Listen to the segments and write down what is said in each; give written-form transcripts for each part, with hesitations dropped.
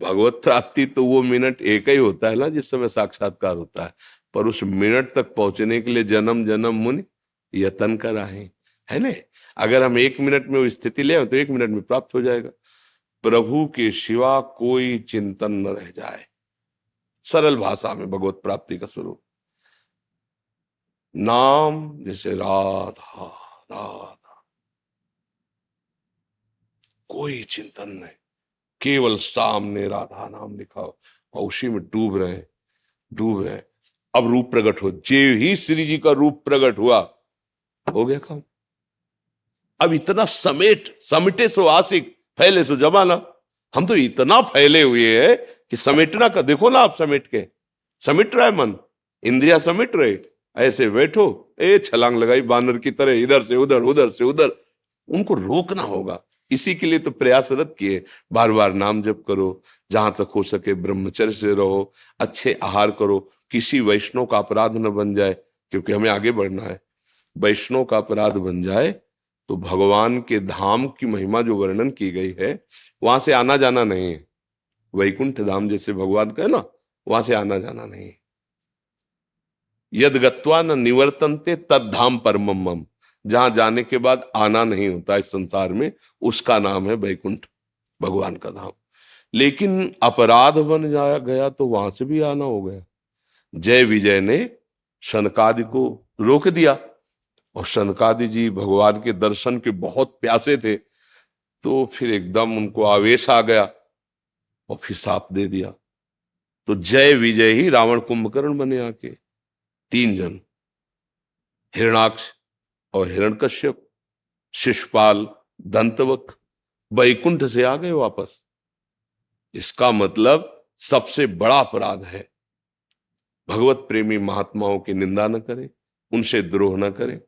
भगवत प्राप्ति तो वो मिनट एक ही होता है ना जिस समय साक्षात्कार होता है, पर उस मिनट तक पहुंचने के लिए जन्म जन्म मुनि यतन कराए, है ना। अगर हम 1 मिनट में वो स्थिति ले आए तो 1 मिनट में प्राप्त हो जाएगा। प्रभु के सिवा कोई चिंतन न रह जाए, सरल भाषा में भगवत प्राप्ति का स्वरूप। नाम जैसे राधा राधा, कोई चिंतन नहीं, केवल सामने राधा नाम लिखा हो और उसी में डूब रहे हैं, डूब रहे हैं। अब रूप प्रकट हो, जे ही श्री जी का रूप प्रकट हुआ, हो गया काम। अब इतना समेटे सो आशिक, फैले सो जमाना। हम तो इतना फैले हुए हैं कि समेटना का देखो ना, आप समेट रहा है मन, इंद्रिया समेट रहे, ऐसे बैठो, छलांग लगाई बानर की तरह, इधर से उधर उधर से उधर। उनको रोकना होगा, इसी के लिए तो प्रयासरत किए। बार बार नाम जप करो, जहां तक हो सके ब्रह्मचर्य से रहो, अच्छे आहार करो, किसी वैष्णव का अपराध न बन जाए, क्योंकि हमें आगे बढ़ना है। वैष्णव का अपराध बन जाए तो भगवान के धाम की महिमा जो वर्णन की गई है, वहां से आना जाना नहीं है। वैकुंठ धाम जैसे भगवान का है ना, वहां से आना जाना नहीं है। यद गत्वा न निवर्तन्ते तद धाम परमम मम, जहां जाने के बाद आना नहीं होता इस संसार में, उसका नाम है वैकुंठ, भगवान का धाम। लेकिन अपराध बन जाया गया तो वहां से भी आना हो गया। जय विजय ने शनकादि को रोक दिया, और शनकादि जी भगवान के दर्शन के बहुत प्यासे थे, तो फिर एकदम उनको आवेश आ गया और फिर शाप दे दिया। तो जय विजय ही रावण कुंभकर्ण बने आके, 3 जन, हिरणाक्ष और हिरण्यकश्यप, शिशुपाल, दंतवक्र, वैकुंठ से आ गए वापस। इसका मतलब सबसे बड़ा अपराध है, भगवत प्रेमी महात्माओं की निंदा न करें, उनसे द्रोह न करें,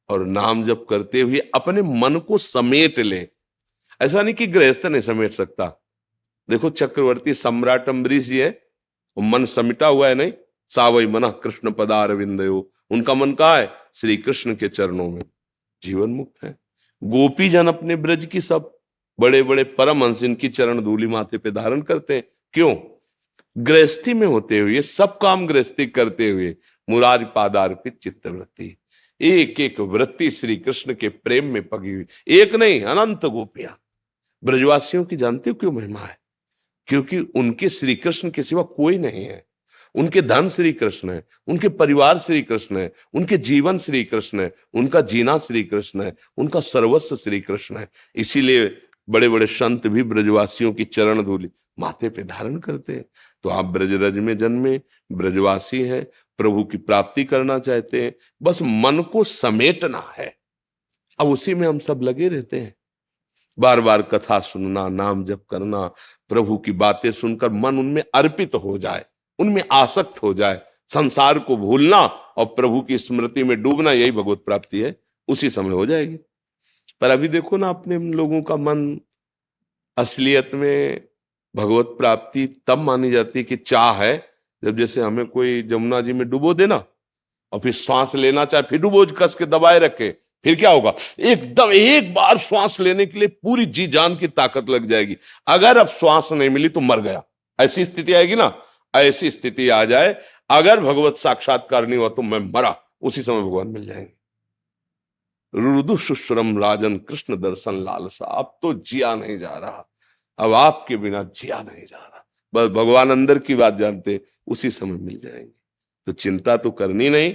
और नाम जप करते हुए अपने मन को समेट ले। ऐसा नहीं कि गृहस्थ नहीं समेट सकता। देखो चक्रवर्ती सम्राट अम्बरीश जी है, वो मन समिटा हुआ है नहीं, सावई मना कृष्ण पदार विंदयो, उनका मन कहा है, श्री कृष्ण के चरणों में, जीवन मुक्त है। गोपी जन अपने ब्रज की सब बड़े बड़े परमहंस इनकी चरण धूलि माथे पे धारण करते हैं। क्यों? गृहस्थी में होते हुए, सब काम गृहस्थी करते हुए, मुरारी पादार्पित चित्तवृत्ति, एक एक वृत्ति श्री कृष्ण के प्रेम में पगी हुई, एक नहीं अनंत गोपियां। ब्रजवासियों की जानते हो क्यों महिमा है? क्योंकि उनके श्री कृष्ण के सिवा कोई नहीं है। उनके धन श्री कृष्ण है, उनके परिवार श्री कृष्ण है, उनके जीवन श्री कृष्ण है, उनका जीना श्री कृष्ण है, उनका सर्वस्व श्री कृष्ण है। इसीलिए बड़े बड़े संत भी ब्रजवासियों की चरण धूलि माथे पे धारण करते हैं। तो आप ब्रजरज में जन्मे, ब्रजवासी हैं, प्रभु की प्राप्ति करना चाहते हैं, बस मन को समेटना है। अब उसी में हम सब लगे रहते हैं, बार बार कथा सुनना, नाम जप करना, प्रभु की बातें सुनकर मन उनमें अर्पित हो जाए, उनमें आसक्त हो जाए, संसार को भूलना और प्रभु की स्मृति में डूबना, यही भगवत प्राप्ति है। उसी समय हो जाएगी। पर अभी देखो ना, अपने लोगों का मन असलियत में भगवत प्राप्ति तब मानी जाती है कि चाह है, जब जैसे हमें कोई जमुना जी में डुबो देना और फिर श्वास लेना चाहे, फिर डुबो कस के दबाए रखे, फिर क्या होगा? एकदम एक बार श्वास लेने के लिए पूरी जी जान की ताकत लग जाएगी। अगर अब श्वास नहीं मिली तो मर गया, ऐसी स्थिति आएगी ना। ऐसी स्थिति आ जाए, अगर भगवत साक्षात्कार नहीं हुआ तो मैं मरा, उसी समय भगवान मिल जाएंगे। रुदु सुश्रम राजन कृष्ण दर्शन लालसा, अब तो जिया नहीं जा रहा, अब आपके बिना जिया नहीं जा रहा, बस भगवान अंदर की बात जानते, उसी समय मिल जाएंगे। तो चिंता तो करनी नहीं,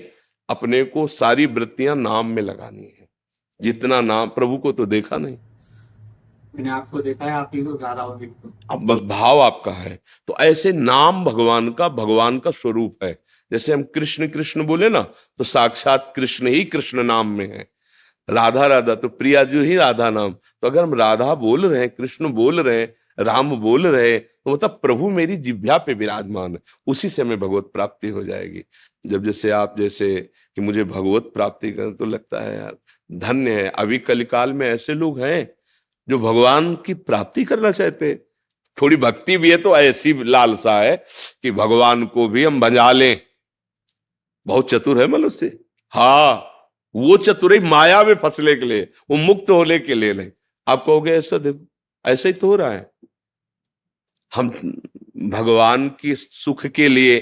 अपने को सारी वृत्तियां नाम में लगानी है। जितना नाम, प्रभु को तो देखा नहीं, मैंने आपको देखा है, आप ही को गा रहा हूँ बिल्कुल। अब बस भाव आपका है। तो ऐसे नाम भगवान का स्वरूप है। जैसे हम कृष्ण कृष्ण बोले ना, तो साक्षात कृष्ण ही कृष्ण नाम में है। राधा राधा तो प्रिया जो ही राधा नाम। तो अगर हम राधा बोल रहे हैं, कृष्ण बोल रहे हैं, राम बोल रहे हैं, तो मतलब प्रभु मेरी जिह्वा पे विराजमान है, उसी से हमें भगवत प्राप्ति हो जाएगी। जब जैसे आप जैसे कि मुझे भगवत प्राप्ति करें, तो लगता है यार धन्य है। अभी कलिकाल में ऐसे लोग हैं जो भगवान की प्राप्ति करना चाहते हैं। थोड़ी भक्ति भी है तो ऐसी लालसा है कि भगवान को भी हम बजा लें। बहुत चतुर है मनुष्य, हाँ, वो चतुराई माया में फंसने के लिए, वो मुक्त होने के लिए नहीं। आप कहोगे ऐसा देखो, ऐसा ही तो हो रहा है। हम भगवान की सुख के लिए,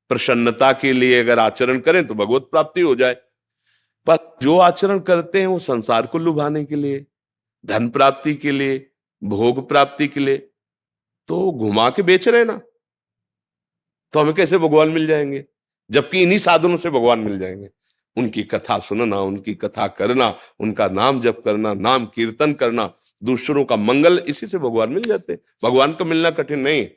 प्रसन्नता के लिए अगर आचरण करें तो भगवत प्राप्ति हो जाए। पर जो आचरण करते हैं वो संसार को लुभाने के लिए, धन प्राप्ति के लिए, भोग प्राप्ति के लिए, तो घुमा के बेच रहे ना, तो हमें कैसे भगवान मिल जाएंगे? जबकि इन्हीं साधनों से भगवान मिल जाएंगे। उनकी कथा सुनना, उनकी कथा करना, उनका नाम जप करना, नाम कीर्तन करना, दूसरों का मंगल, इसी से भगवान मिल जाते। भगवान का मिलना कठिन नहीं,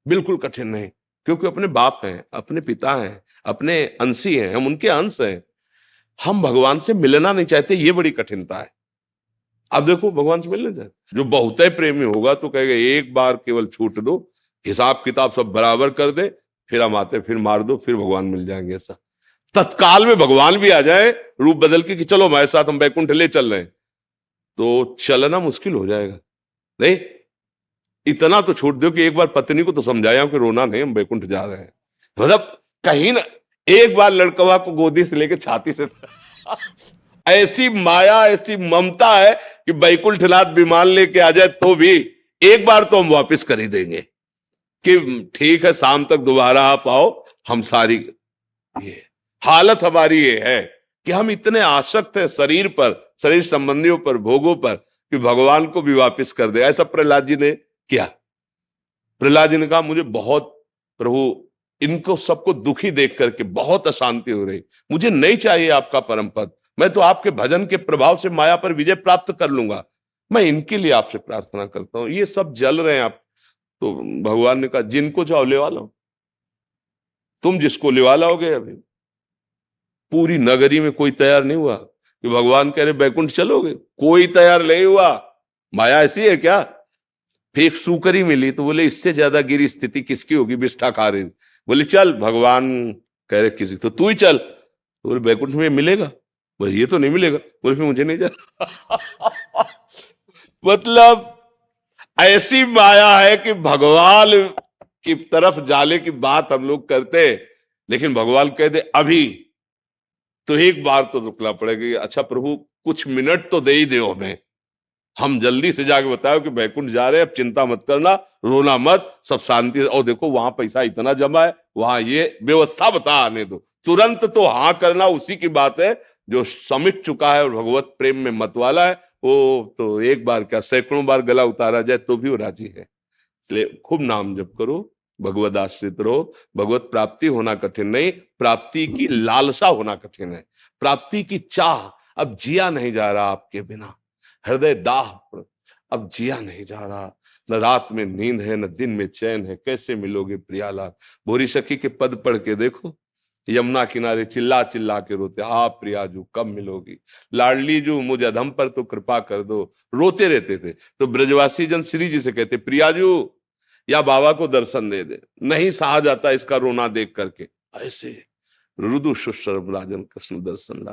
बिल्कुल कठिन नहीं, क्योंकि अपने बाप हैं, अपने पिता हैं, अपने अंशी हैं, हम उनके अंश हैं। हम भगवान से मिलना नहीं चाहते, ये बड़ी कठिनता है। अब देखो भगवान से मिलना चाहते, जो बहुत ही प्रेमी होगा तो कहेगा एक बार केवल छूट दो, हिसाब किताब सब बराबर कर दे, फिर हम आते, फिर मार दो, फिर भगवान मिल जाएंगे। ऐसा तत्काल में भगवान भी आ जाए रूप बदल के कि चलो हमारे साथ, हम बैकुंठ ले चल रहे हैं, तो चलना मुश्किल हो जाएगा। नहीं, इतना तो छूट दो कि एक बार पत्नी को तो समझाया कि रोना नहीं, हम बैकुंठ जा रहे हैं। मतलब कहीं ना एक बार लड़कवा को गोदी से लेके छाती से ऐसी माया, ऐसी ममता है कि बैकुंठनाथ विमान लेके आ जाए तो भी एक बार तो हम वापस कर ही देंगे कि ठीक है, शाम तक दोबारा आप आओ। हम सारी ये हालत हमारी ये है कि हम इतने आसक्त हैं शरीर पर, शरीर संबंधियों पर, भोगों पर, कि भगवान को भी वापस कर दे। ऐसा प्रहलाद जी ने किया। प्रहलाद जी ने कहा मुझे बहुत, प्रभु इनको सबको दुखी देख करके बहुत अशांति हो रही, मुझे नहीं चाहिए आपका परम पद, मैं तो आपके भजन के प्रभाव से माया पर विजय प्राप्त कर लूंगा, मैं इनके लिए आपसे प्रार्थना करता हूं, ये सब जल रहे हैं आप। तो भगवान ने कहा जिनको चाहो लेवा लो, तुम जिसको लेवा लाओगे। अभी पूरी नगरी में कोई तैयार नहीं हुआ कि भगवान कह रहे बैकुंठ चलोगे, कोई तैयार नहीं हुआ। माया ऐसी है क्या? फिर एक सूकरी मिली तो बोले इससे ज्यादा गिरी स्थिति किसकी होगी, बिष्ठा खा रही। बोले चल, भगवान कह रहे किसी, तो तू ही चल। तो बोले बैकुंठ में मिलेगा? बोले ये तो नहीं मिलेगा। बोले फिर मुझे नहीं जाना। मतलब ऐसी माया है कि भगवान की तरफ जाने की बात हम लोग करते, लेकिन भगवान कह दे अभी, तो एक बार तो रुकना पड़ेगा। अच्छा प्रभु कुछ मिनट तो दे ही दो हमें, हम जल्दी से जाके बताओ कि बैकुंठ जा रहे हैं, अब चिंता मत करना, रोना मत, सब शांति। और देखो वहां पैसा इतना जमा है, वहां ये व्यवस्था बता आने दो। तुरंत तो हाँ करना उसी की बात है जो समिट चुका है और भगवत प्रेम में मत वाला है। वो तो एक बार क्या सैकड़ों बार गला उतारा जाए तो भी वो राजी है। इसलिए खूब नाम जप करो, भगवत आश्रित रहो। भगवत प्राप्ति होना कठिन नहीं, प्राप्ति की लालसा होना कठिन है। प्राप्ति की चाह, अब जिया नहीं जा रहा आपके बिना, हृदय दाह, अब जिया नहीं जा रहा, न रात में नींद है न दिन में चैन है, कैसे मिलोगे प्रियालाल। भोरी सखी के पद पढ़ के देखो, यमुना किनारे चिल्ला चिल्ला के रोते, हा प्रियाजू कब मिलोगी, लाडली जू मुझ अधम पर तो कृपा कर दो, रोते रहते थे। तो ब्रजवासी जन श्री जी से कहते प्रियाजू या बाबा को दर्शन दे दे, नहीं सहा जाता इसका रोना देख करके। ऐसे रुदु शुश्रव राजन कृष्ण दर्शन ला।